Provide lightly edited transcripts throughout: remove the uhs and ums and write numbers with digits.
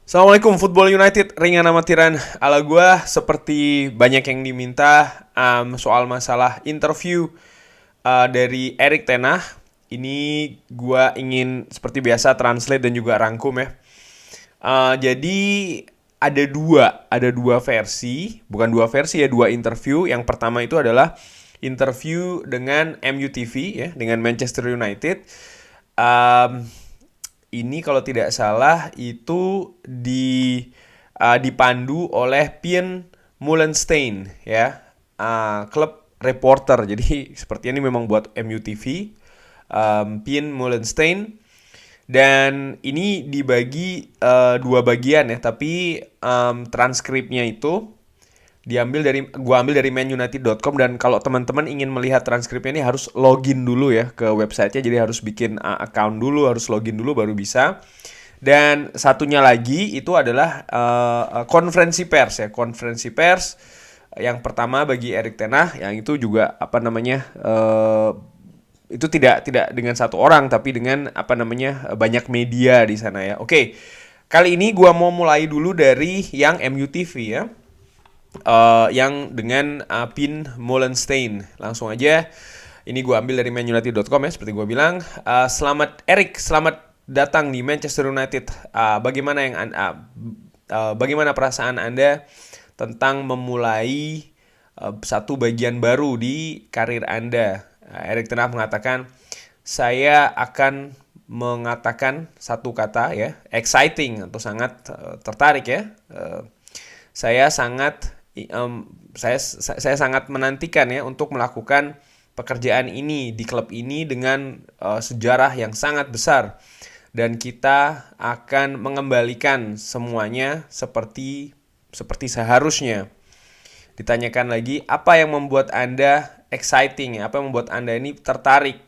Assalamualaikum Football United, ringan amatiran ala gua seperti banyak yang diminta soal masalah interview dari Erik ten Hag. Ini gua ingin seperti biasa translate dan juga rangkum ya. Jadi ada dua versi, bukan dua versi ya, dua interview. Yang pertama itu adalah interview dengan MUTV ya, dengan Manchester United. Um, ini kalau tidak salah itu dipandu oleh Pian Mullenstein ya, klub reporter. Jadi sepertinya ini memang buat MUTV, Pian Mullenstein. Dan ini dibagi dua bagian ya, tapi transkripnya itu gua ambil dari manunited.com. Dan kalau teman-teman ingin melihat transkripnya ini harus login dulu ya ke websitenya, jadi harus bikin account dulu, harus login dulu baru bisa. Dan satunya lagi itu adalah konferensi pers ya, konferensi pers yang pertama bagi Erik ten Hag, yang itu juga itu tidak dengan satu orang tapi dengan banyak media di sana ya. Oke. Kali ini gua mau mulai dulu dari yang MUTV ya. Yang dengan Pian Mullenstein. Langsung aja, ini gue ambil dari manunited.com ya, seperti gue bilang. Selamat datang di Manchester United. Bagaimana perasaan Anda tentang memulai satu bagian baru di karir Anda? Erik ten Hag mengatakan, saya akan mengatakan satu kata ya, exciting atau sangat tertarik ya. Saya sangat saya sangat menantikan ya untuk melakukan pekerjaan ini di klub ini dengan sejarah yang sangat besar, dan kita akan mengembalikan semuanya seperti seharusnya. Ditanyakan lagi, apa yang membuat Anda exciting ya? Apa yang membuat Anda ini tertarik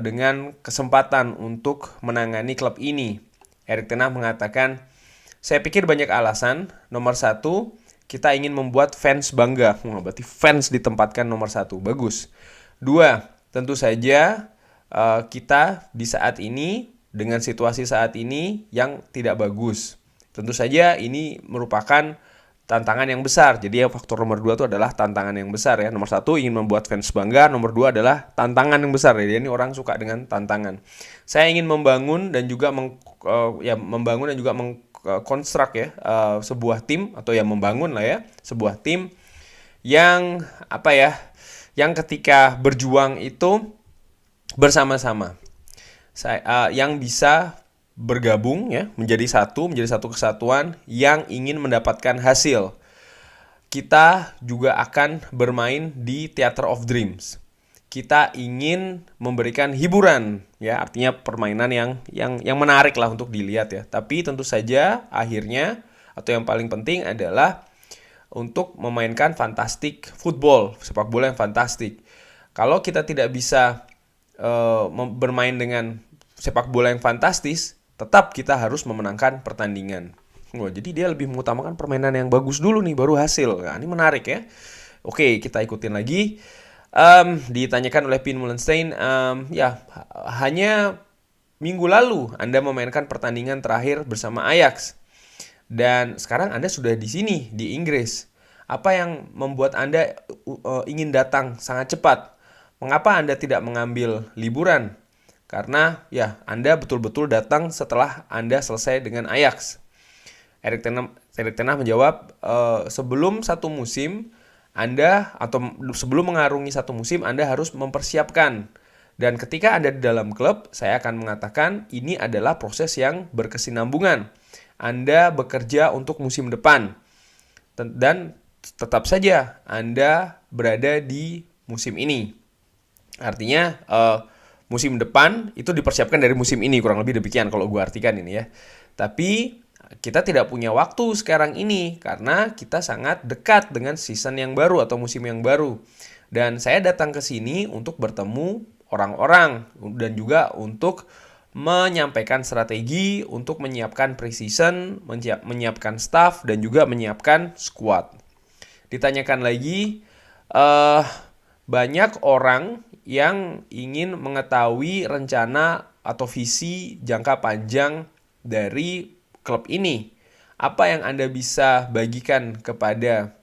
dengan kesempatan untuk menangani klub ini? Erik ten Hag mengatakan, saya pikir banyak alasan. Nomor satu, kita ingin membuat fans bangga. Berarti fans ditempatkan nomor satu. Bagus. Dua, tentu saja kita di saat ini, dengan situasi saat ini yang tidak bagus. Tentu saja ini merupakan tantangan yang besar. Jadi faktor nomor dua itu adalah tantangan yang besar ya. Nomor satu ingin membuat fans bangga. Nomor dua adalah tantangan yang besar. Jadi ini orang suka dengan tantangan. Saya ingin membangun dan juga konstruk ya, sebuah tim, atau yang membangun lah ya, sebuah tim yang yang ketika berjuang itu bersama-sama, yang bisa bergabung ya, menjadi satu kesatuan yang ingin mendapatkan hasil. Kita juga akan bermain di Theater of Dreams. Kita ingin memberikan hiburan ya, artinya permainan yang menarik lah untuk dilihat ya. Tapi tentu saja akhirnya, atau yang paling penting adalah untuk memainkan fantastic football, sepak bola yang fantastik. Kalau kita tidak bisa bermain dengan sepak bola yang fantastis, tetap kita harus memenangkan pertandingan. Jadi dia lebih mengutamakan permainan yang bagus dulu nih, baru hasil. Nah, ini menarik ya. Oke, kita ikutin lagi. Ditanyakan oleh Pian Mullenstein, hanya minggu lalu Anda memainkan pertandingan terakhir bersama Ajax, dan sekarang Anda sudah di sini di Inggris. Apa yang membuat Anda ingin datang sangat cepat? Mengapa Anda tidak mengambil liburan? Karena ya, Anda betul-betul datang setelah Anda selesai dengan Ajax. Erik ten Hag menjawab, sebelum satu musim sebelum mengarungi satu musim, Anda harus mempersiapkan. Dan ketika Anda di dalam klub, saya akan mengatakan ini adalah proses yang berkesinambungan. Anda bekerja untuk musim depan. Dan tetap saja Anda berada di musim ini. Artinya musim depan itu dipersiapkan dari musim ini, kurang lebih demikian kalau gue artikan ini ya. Tapi kita tidak punya waktu sekarang ini karena kita sangat dekat dengan season yang baru atau musim yang baru. Dan saya datang ke sini untuk bertemu orang-orang dan juga untuk menyampaikan strategi, untuk menyiapkan pre-season, menyiapkan staff, dan juga menyiapkan squad. Ditanyakan lagi, banyak orang yang ingin mengetahui rencana atau visi jangka panjang dari klub ini. Apa yang Anda bisa bagikan kepada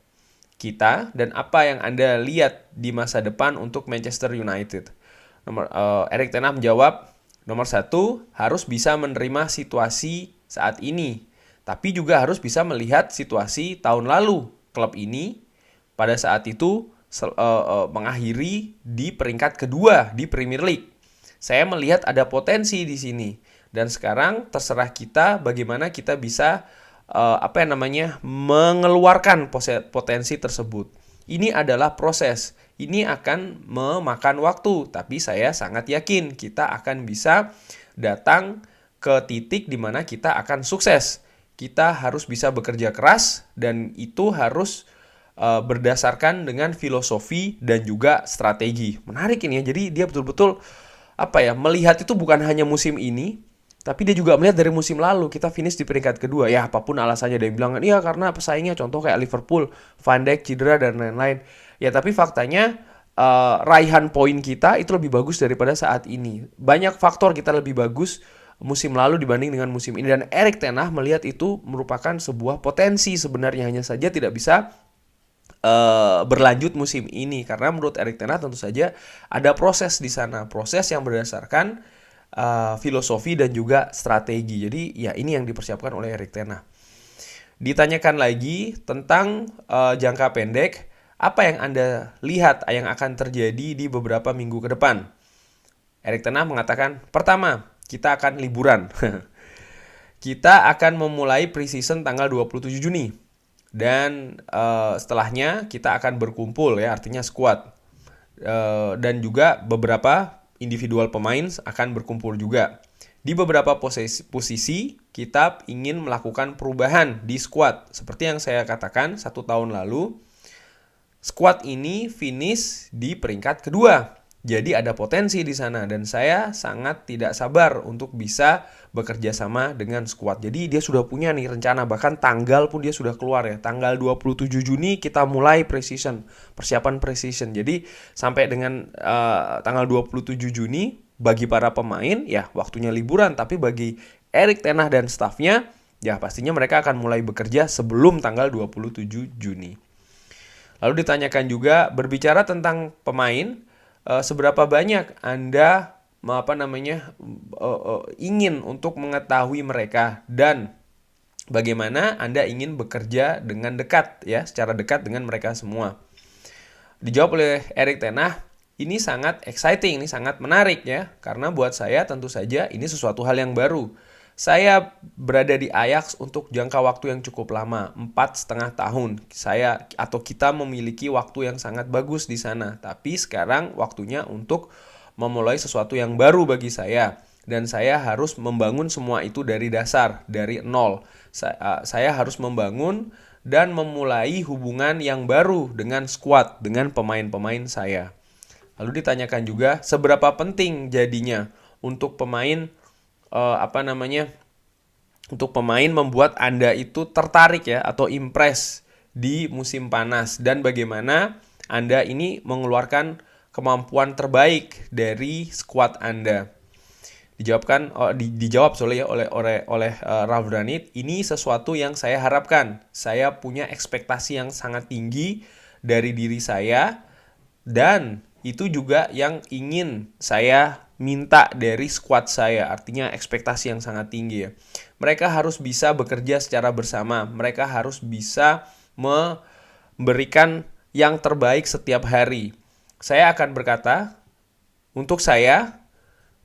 kita dan apa yang Anda lihat di masa depan untuk Manchester United? Erik ten Hag menjawab, nomor 1, harus bisa menerima situasi saat ini. Tapi juga harus bisa melihat situasi tahun lalu. Klub ini pada saat itu mengakhiri di peringkat kedua di Premier League. Saya melihat ada potensi di sini. Dan sekarang terserah kita bagaimana kita bisa mengeluarkan potensi tersebut. Ini adalah proses. Ini akan memakan waktu, tapi saya sangat yakin kita akan bisa datang ke titik di mana kita akan sukses. Kita harus bisa bekerja keras dan itu harus berdasarkan dengan filosofi dan juga strategi. Menarik ini ya. Jadi dia betul-betul melihat itu bukan hanya musim ini, tapi dia juga melihat dari musim lalu, kita finish di peringkat kedua. Ya, apapun alasannya, ada yang bilang, iya karena pesaingnya contoh kayak Liverpool, Van Dijk cedera dan lain-lain. Ya, tapi faktanya raihan poin kita itu lebih bagus daripada saat ini. Banyak faktor kita lebih bagus musim lalu dibanding dengan musim ini. Dan Erik ten Hag melihat itu merupakan sebuah potensi sebenarnya, hanya saja tidak bisa berlanjut musim ini. Karena menurut Erik ten Hag tentu saja ada proses di sana. Proses yang berdasarkan filosofi dan juga strategi. Jadi ya ini yang dipersiapkan oleh Erik ten Hag. Ditanyakan lagi tentang jangka pendek, apa yang Anda lihat yang akan terjadi di beberapa minggu ke depan? Erik ten Hag mengatakan, pertama, kita akan liburan. Kita akan memulai pre-season tanggal 27 Juni. Dan setelahnya kita akan berkumpul ya, artinya squad. Dan juga beberapa individual pemain akan berkumpul juga. Di beberapa posisi kita ingin melakukan perubahan di squad. Seperti yang saya katakan 1 tahun lalu, squad ini finish di peringkat kedua. Jadi ada potensi di sana dan saya sangat tidak sabar untuk bisa bekerja sama dengan squad. Jadi dia sudah punya nih rencana, bahkan tanggal pun dia sudah keluar ya. Tanggal 27 Juni kita mulai pre-season, persiapan pre-season. Jadi sampai dengan tanggal 27 Juni bagi para pemain ya waktunya liburan, tapi bagi Erik ten Hag dan stafnya ya pastinya mereka akan mulai bekerja sebelum tanggal 27 Juni. Lalu ditanyakan juga berbicara tentang pemain, seberapa banyak Anda ingin untuk mengetahui mereka dan bagaimana Anda ingin bekerja dengan dekat ya, secara dekat dengan mereka semua. Dijawab oleh Erik ten Hag, ini sangat exciting, ini sangat menarik ya, karena buat saya tentu saja ini sesuatu hal yang baru. Saya berada di Ajax untuk jangka waktu yang cukup lama, 4,5 tahun. Kita memiliki waktu yang sangat bagus di sana. Tapi sekarang waktunya untuk memulai sesuatu yang baru bagi saya. Dan saya harus membangun semua itu dari dasar, dari nol. Saya harus membangun dan memulai hubungan yang baru dengan squad, dengan pemain-pemain saya. Lalu ditanyakan juga, seberapa penting jadinya untuk pemain untuk pemain membuat Anda itu tertarik ya atau impress di musim panas dan bagaimana Anda ini mengeluarkan kemampuan terbaik dari skuad Anda. Dijawab oleh Ralf Rangnick, ini sesuatu yang saya harapkan. Saya punya ekspektasi yang sangat tinggi dari diri saya dan itu juga yang ingin saya minta dari squad saya, artinya ekspektasi yang sangat tinggi ya. Mereka harus bisa bekerja secara bersama, mereka harus bisa memberikan yang terbaik setiap hari. Saya akan berkata, untuk saya,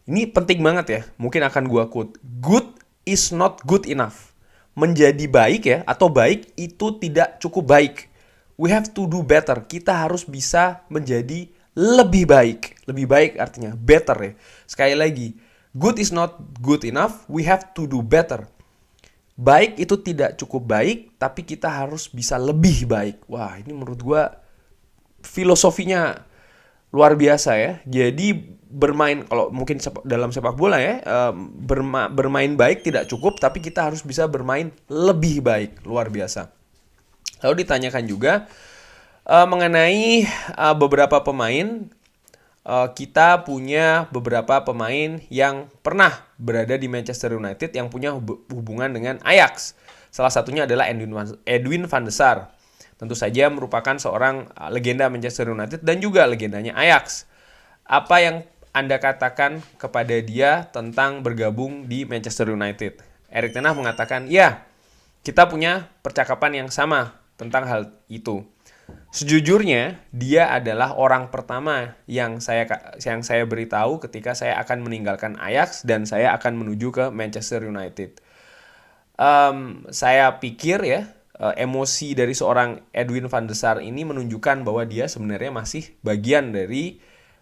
ini penting banget ya, mungkin akan gua quote, good is not good enough. Menjadi baik ya, atau baik itu tidak cukup baik. We have to do better, kita harus bisa menjadi lebih baik. Lebih baik artinya better ya. Sekali lagi, good is not good enough, we have to do better. Baik itu tidak cukup baik, tapi kita harus bisa lebih baik. Wah, ini menurut gue filosofinya luar biasa ya. Jadi bermain, kalau mungkin dalam sepak bola ya, bermain baik tidak cukup, tapi kita harus bisa bermain lebih baik. Luar biasa. Lalu ditanyakan juga mengenai beberapa pemain, kita punya beberapa pemain yang pernah berada di Manchester United yang punya hubungan dengan Ajax. Salah satunya adalah Edwin van der Sar. Tentu saja merupakan seorang legenda Manchester United dan juga legendanya Ajax. Apa yang Anda katakan kepada dia tentang bergabung di Manchester United? Erik ten Hag mengatakan, ya, kita punya percakapan yang sama tentang hal itu. Sejujurnya, dia adalah orang pertama yang saya beritahu ketika saya akan meninggalkan Ajax dan saya akan menuju ke Manchester United. Saya pikir ya, emosi dari seorang Edwin van der Sar ini menunjukkan bahwa dia sebenarnya masih bagian dari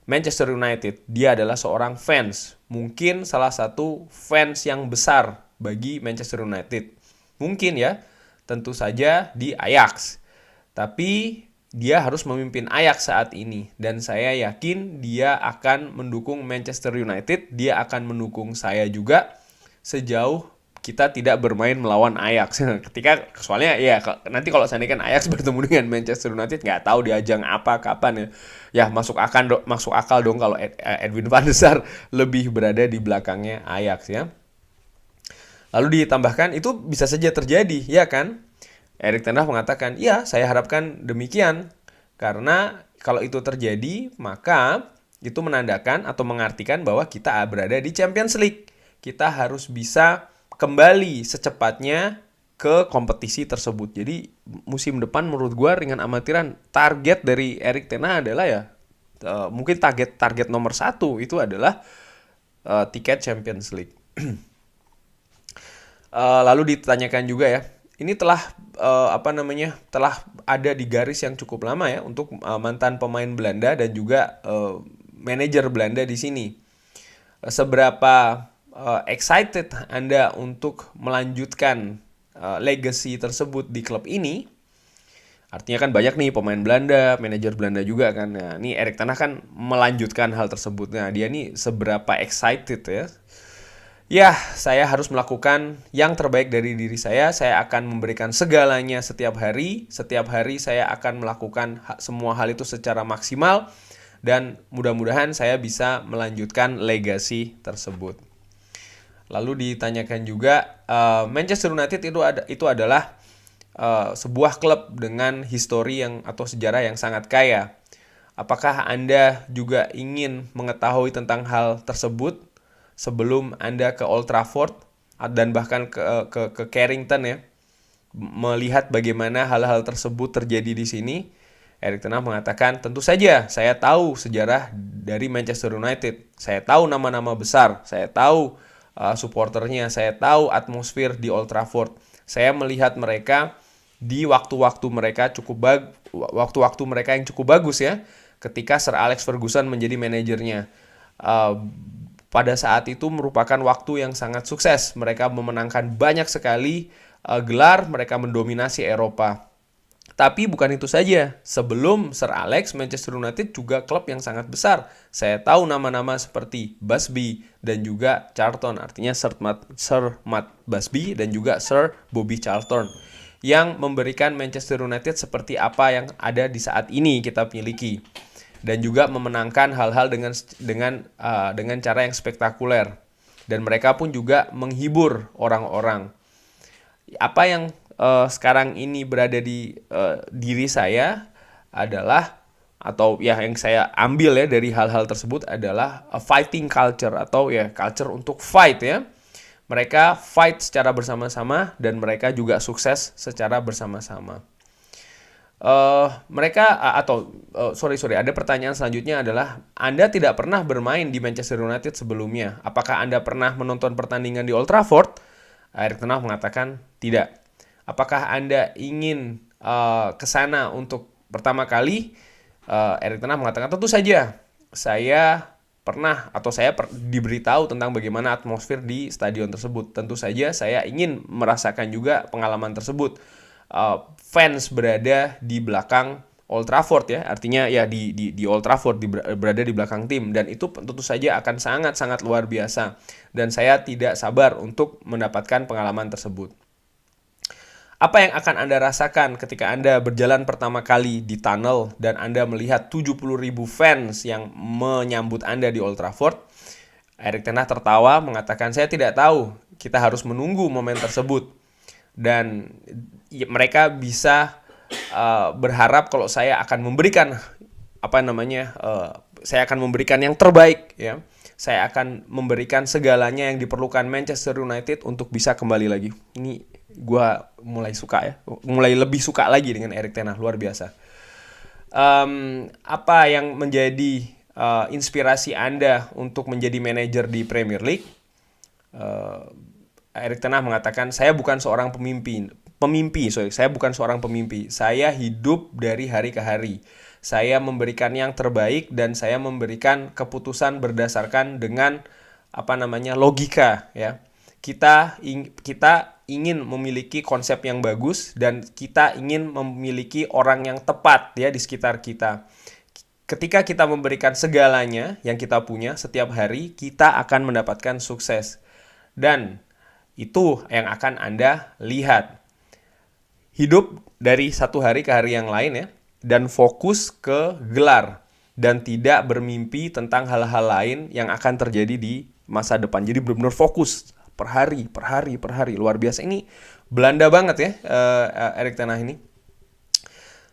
Manchester United. Dia adalah seorang fans, mungkin salah satu fans yang besar bagi Manchester United. Mungkin ya, tentu saja di Ajax. Tapi dia harus memimpin Ajax saat ini. Dan saya yakin dia akan mendukung Manchester United. Dia akan mendukung saya juga sejauh kita tidak bermain melawan Ajax. Soalnya ya nanti kalau seandainya Ajax bertemu dengan Manchester United, nggak tahu di ajang apa, kapan ya. Ya masuk akal dong kalau Edwin van der Sar lebih berada di belakangnya Ajax ya. Lalu ditambahkan itu bisa saja terjadi, ya kan? Erik ten Hag mengatakan, ya saya harapkan demikian. Karena kalau itu terjadi, maka itu menandakan atau mengartikan bahwa kita berada di Champions League. Kita harus bisa kembali secepatnya ke kompetisi tersebut. Jadi musim depan menurut gue ringan amatiran, target dari Erik ten Hag adalah ya, mungkin target nomor 1 itu adalah tiket Champions League. Lalu ditanyakan juga ya, ini telah telah ada di garis yang cukup lama ya untuk mantan pemain Belanda dan juga manajer Belanda di sini. Seberapa excited Anda untuk melanjutkan legacy tersebut di klub ini? Artinya kan banyak nih pemain Belanda, manajer Belanda juga kan. Nah, ini Erik ten Hag kan melanjutkan hal tersebut. Nah, dia nih seberapa excited ya? Ya, saya harus melakukan yang terbaik dari diri saya. Saya akan memberikan segalanya setiap hari. Setiap hari saya akan melakukan semua hal itu secara maksimal. Dan mudah-mudahan saya bisa melanjutkan legasi tersebut. Lalu ditanyakan juga, Manchester United itu adalah sebuah klub dengan histori atau sejarah yang sangat kaya. Apakah Anda juga ingin mengetahui tentang hal tersebut sebelum Anda ke Old Trafford dan bahkan ke Carrington ya, melihat bagaimana hal-hal tersebut terjadi di sini? Erik ten Hag mengatakan, tentu saja saya tahu sejarah dari Manchester United. Saya tahu nama-nama besar, saya tahu supporternya, saya tahu atmosfer di Old Trafford. Saya melihat mereka di waktu-waktu mereka yang cukup bagus ya, ketika Sir Alex Ferguson menjadi manajernya. Pada saat itu merupakan waktu yang sangat sukses. Mereka memenangkan banyak sekali gelar, mereka mendominasi Eropa. Tapi bukan itu saja. Sebelum Sir Alex, Manchester United juga klub yang sangat besar. Saya tahu nama-nama seperti Busby dan juga Charlton. Artinya Sir Matt Busby dan juga Sir Bobby Charlton, yang memberikan Manchester United seperti apa yang ada di saat ini kita miliki. Dan juga memenangkan hal-hal dengan cara yang spektakuler. Dan mereka pun juga menghibur orang-orang. Apa yang sekarang ini berada di diri saya adalah, atau ya yang saya ambil ya dari hal-hal tersebut adalah a fighting culture, atau ya culture untuk fight ya. Mereka fight secara bersama-sama dan mereka juga sukses secara bersama-sama. Ada pertanyaan selanjutnya adalah, Anda tidak pernah bermain di Manchester United sebelumnya. Apakah Anda pernah menonton pertandingan di Old Trafford? Erik ten Hag mengatakan tidak. Apakah Anda ingin ke sana untuk pertama kali? Erik ten Hag mengatakan, tentu saja. Saya diberitahu tentang bagaimana atmosfer di stadion tersebut. Tentu saja saya ingin merasakan juga pengalaman tersebut. Fans berada di belakang Old Trafford ya, artinya ya di Old Trafford berada di belakang tim, dan itu tentu saja akan sangat-sangat luar biasa, dan saya tidak sabar untuk mendapatkan pengalaman tersebut. Apa yang akan Anda rasakan ketika Anda berjalan pertama kali di tunnel dan Anda melihat 70.000 fans yang menyambut Anda di Old Trafford? Erik ten Hag tertawa mengatakan, saya tidak tahu, kita harus menunggu momen tersebut. Dan mereka bisa berharap kalau saya akan memberikan saya akan memberikan yang terbaik, ya. Saya akan memberikan segalanya yang diperlukan Manchester United untuk bisa kembali lagi. Ini gue mulai lebih suka lagi dengan Erik ten Hag, luar biasa. Apa yang menjadi inspirasi Anda untuk menjadi manajer di Premier League? Erik ten Hag mengatakan, saya bukan seorang pemimpi. Saya bukan seorang pemimpi. Saya hidup dari hari ke hari. Saya memberikan yang terbaik dan saya memberikan keputusan berdasarkan dengan logika, ya. Kita ingin memiliki konsep yang bagus dan kita ingin memiliki orang yang tepat, ya, di sekitar kita. Ketika kita memberikan segalanya yang kita punya setiap hari, kita akan mendapatkan sukses. Dan itu yang akan Anda lihat. Hidup dari satu hari ke hari yang lain, ya, dan fokus ke gelar dan tidak bermimpi tentang hal-hal lain yang akan terjadi di masa depan. Jadi benar-benar fokus per hari. Luar biasa. Ini Belanda banget, ya, Erik ten Hag ini.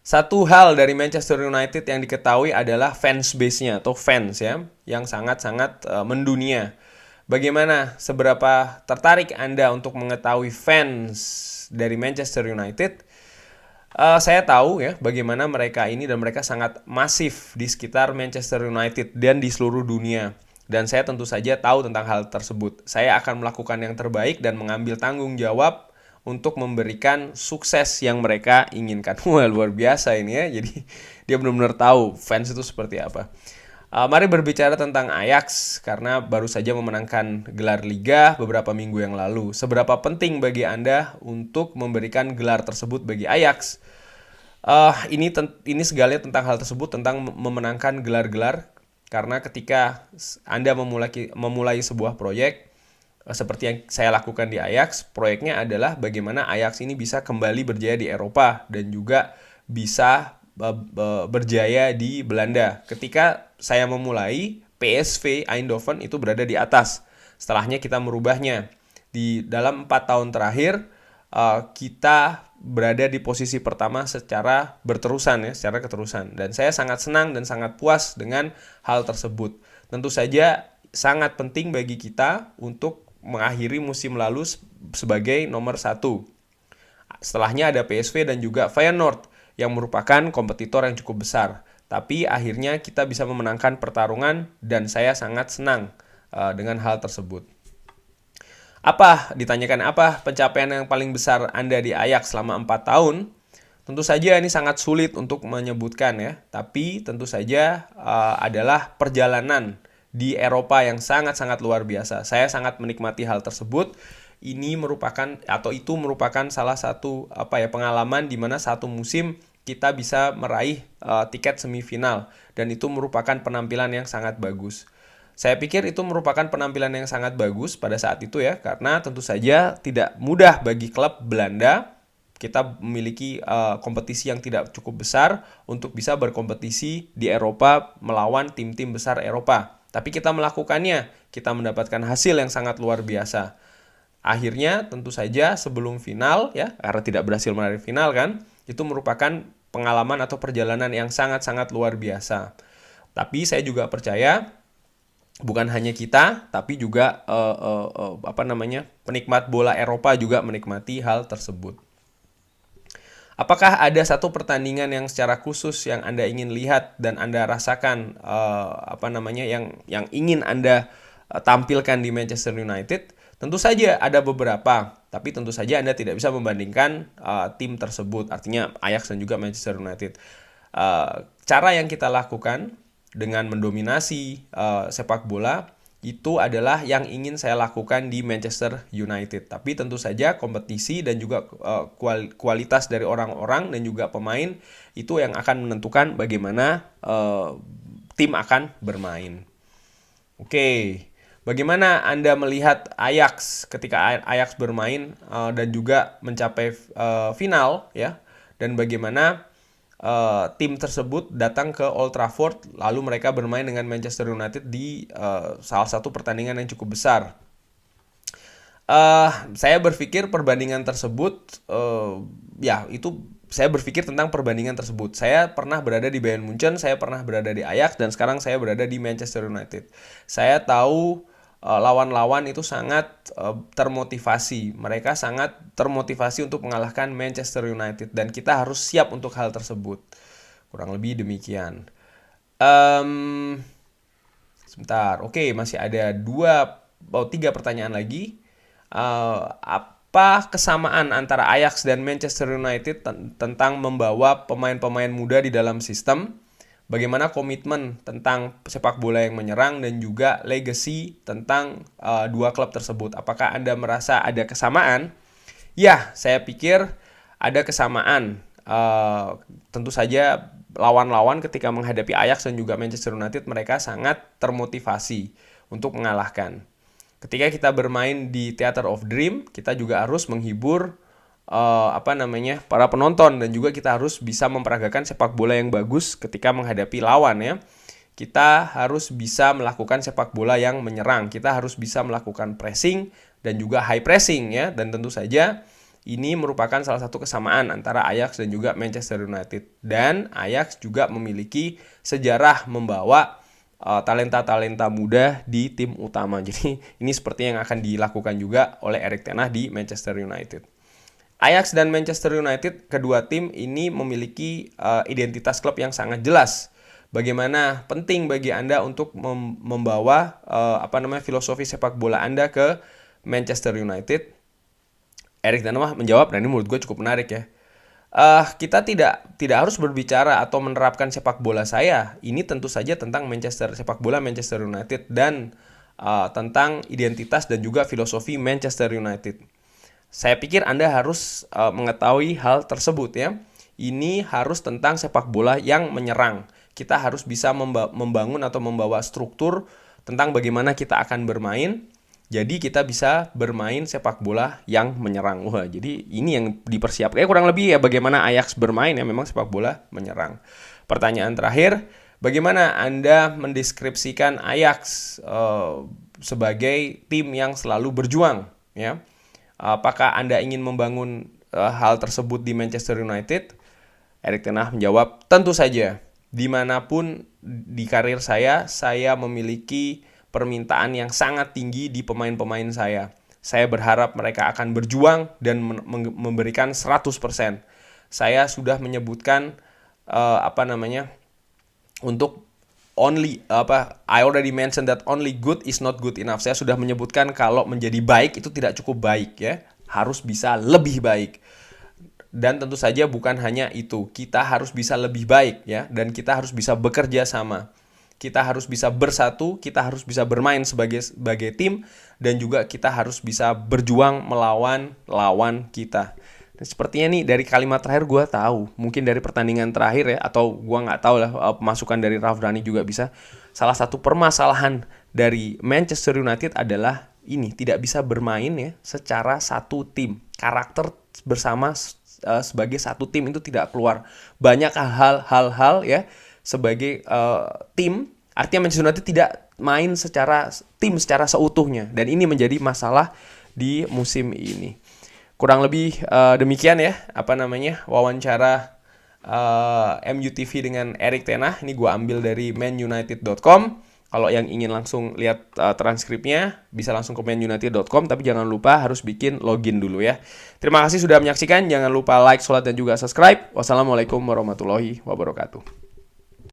Satu hal dari Manchester United yang diketahui adalah fans base-nya atau fans, ya, yang sangat-sangat mendunia. Bagaimana, seberapa tertarik Anda untuk mengetahui fans dari Manchester United? Saya tahu, ya, bagaimana mereka ini dan mereka sangat masif di sekitar Manchester United dan di seluruh dunia. Dan saya tentu saja tahu tentang hal tersebut. Saya akan melakukan yang terbaik dan mengambil tanggung jawab untuk memberikan sukses yang mereka inginkan. Wah, luar biasa ini, ya. Jadi dia benar-benar tahu fans itu seperti apa. Mari berbicara tentang Ajax, karena baru saja memenangkan gelar Liga beberapa minggu yang lalu. Seberapa penting bagi Anda untuk memberikan gelar tersebut bagi Ajax? Ini segalanya tentang hal tersebut, tentang memenangkan gelar-gelar. Karena ketika Anda memulai sebuah proyek, seperti yang saya lakukan di Ajax, proyeknya adalah bagaimana Ajax ini bisa kembali berjaya di Eropa dan juga bisa berjaya di Belanda. Ketika saya memulai, PSV Eindhoven itu berada di atas. Setelahnya kita merubahnya. Di dalam 4 tahun terakhir, kita berada di posisi pertama secara berterusan, ya, secara keterusan. Dan saya sangat senang dan sangat puas dengan hal tersebut. Tentu saja sangat penting bagi kita untuk mengakhiri musim lalu sebagai nomor 1. Setelahnya ada PSV dan juga Feyenoord yang merupakan kompetitor yang cukup besar. Tapi akhirnya kita bisa memenangkan pertarungan dan saya sangat senang dengan hal tersebut. Ditanyakan apa pencapaian yang paling besar Anda di Ajax selama 4 tahun? Tentu saja ini sangat sulit untuk menyebutkan, ya. Tapi tentu saja adalah perjalanan di Eropa yang sangat-sangat luar biasa. Saya sangat menikmati hal tersebut. Itu merupakan salah satu pengalaman di mana satu musim kita bisa meraih tiket semifinal, dan itu merupakan penampilan yang sangat bagus. Saya pikir itu merupakan penampilan yang sangat bagus pada saat itu, ya, karena tentu saja tidak mudah bagi klub Belanda. Kita memiliki kompetisi yang tidak cukup besar untuk bisa berkompetisi di Eropa melawan tim-tim besar Eropa. Tapi kita melakukannya, kita mendapatkan hasil yang sangat luar biasa. Akhirnya tentu saja sebelum final, ya, karena tidak berhasil meraih final kan, itu merupakan pengalaman atau perjalanan yang sangat-sangat luar biasa. Tapi saya juga percaya bukan hanya kita, tapi juga penikmat bola Eropa juga menikmati hal tersebut. Apakah ada satu pertandingan yang secara khusus yang Anda ingin lihat dan Anda rasakan yang ingin Anda tampilkan di Manchester United? Tentu saja ada beberapa, tapi tentu saja Anda tidak bisa membandingkan tim tersebut, artinya Ajax dan juga Manchester United. Cara yang kita lakukan dengan mendominasi sepak bola itu adalah yang ingin saya lakukan di Manchester United. Tapi tentu saja kompetisi dan juga kualitas dari orang-orang dan juga pemain itu yang akan menentukan bagaimana tim akan bermain. Oke. Bagaimana Anda melihat Ajax ketika Ajax bermain dan juga mencapai final ya? Dan bagaimana tim tersebut datang ke Old Trafford lalu mereka bermain dengan Manchester United di salah satu pertandingan yang cukup besar. Saya berpikir perbandingan tersebut ya itu saya berpikir tentang perbandingan tersebut. Saya pernah berada di Bayern Munchen, saya pernah berada di Ajax, dan sekarang saya berada di Manchester United. Saya tahu lawan-lawan itu sangat termotivasi. Mereka sangat termotivasi untuk mengalahkan Manchester United, dan kita harus siap untuk hal tersebut. Kurang lebih demikian. Sebentar, oke, masih ada 3 pertanyaan lagi. Apa kesamaan antara Ajax dan Manchester United tentang membawa pemain-pemain muda di dalam sistem? Bagaimana komitmen tentang sepak bola yang menyerang dan juga legacy tentang dua klub tersebut? Apakah Anda merasa ada kesamaan? Ya, saya pikir ada kesamaan. Tentu saja lawan-lawan ketika menghadapi Ajax dan juga Manchester United, mereka sangat termotivasi untuk mengalahkan. Ketika kita bermain di Theater of Dream, kita juga harus menghibur para penonton, dan juga kita harus bisa memperagakan sepak bola yang bagus ketika menghadapi lawan ya. Kita harus bisa melakukan sepak bola yang menyerang. Kita harus bisa melakukan pressing dan juga high pressing ya. Dan tentu saja ini merupakan salah satu kesamaan antara Ajax dan juga Manchester United. Dan Ajax juga memiliki sejarah membawa talenta-talenta muda di tim utama. Jadi ini seperti yang akan dilakukan juga oleh Erik ten Hag di Manchester United. Ajax dan Manchester United, kedua tim ini memiliki identitas klub yang sangat jelas. Bagaimana penting bagi Anda untuk membawa filosofi sepak bola Anda ke Manchester United? Erik ten Hag menjawab, dan ini menurut gue cukup menarik ya. Kita tidak harus berbicara atau menerapkan sepak bola saya. Ini tentu saja tentang sepak bola Manchester United dan tentang identitas dan juga filosofi Manchester United. Saya pikir Anda harus mengetahui hal tersebut ya. Ini harus tentang sepak bola yang menyerang. Kita harus bisa membangun atau membawa struktur tentang bagaimana kita akan bermain. Jadi kita bisa bermain sepak bola yang menyerang. Wah, jadi ini yang dipersiapkan. Kurang lebih ya bagaimana Ajax bermain ya, memang sepak bola menyerang. Pertanyaan terakhir, bagaimana Anda mendeskripsikan Ajax sebagai tim yang selalu berjuang ya? Apakah Anda ingin membangun hal tersebut di Manchester United? Erik ten Hag menjawab, tentu saja. Dimanapun di karir saya memiliki permintaan yang sangat tinggi di pemain-pemain saya. Saya berharap mereka akan berjuang dan memberikan 100%. Saya sudah menyebutkan untuk I already mentioned that only good is not good enough. Saya sudah menyebutkan kalau menjadi baik itu tidak cukup baik ya. Harus bisa lebih baik. Dan tentu saja bukan hanya itu. Kita harus bisa lebih baik ya, dan kita harus bisa bekerja sama. Kita harus bisa bersatu, kita harus bisa bermain sebagai tim, dan juga kita harus bisa berjuang melawan lawan kita. Dan sepertinya nih dari kalimat terakhir gue tahu, mungkin dari pertandingan terakhir ya, atau gue nggak tahu lah, pemasukan dari Ralf Rangnick juga bisa. Salah satu permasalahan dari Manchester United adalah ini, tidak bisa bermain ya secara satu tim. Karakter bersama sebagai satu tim itu tidak keluar. Banyak hal-hal ya sebagai tim, artinya Manchester United tidak main secara tim secara seutuhnya, dan ini menjadi masalah di musim ini. Kurang lebih demikian ya wawancara MUTV dengan Erik ten Hag. Ini gue ambil dari manunited.com. Kalau yang ingin langsung lihat transkripnya bisa langsung ke manunited.com, tapi jangan lupa harus bikin login dulu ya. Terima kasih sudah menyaksikan. Jangan lupa like, share, dan juga subscribe. Wassalamualaikum warahmatullahi wabarakatuh.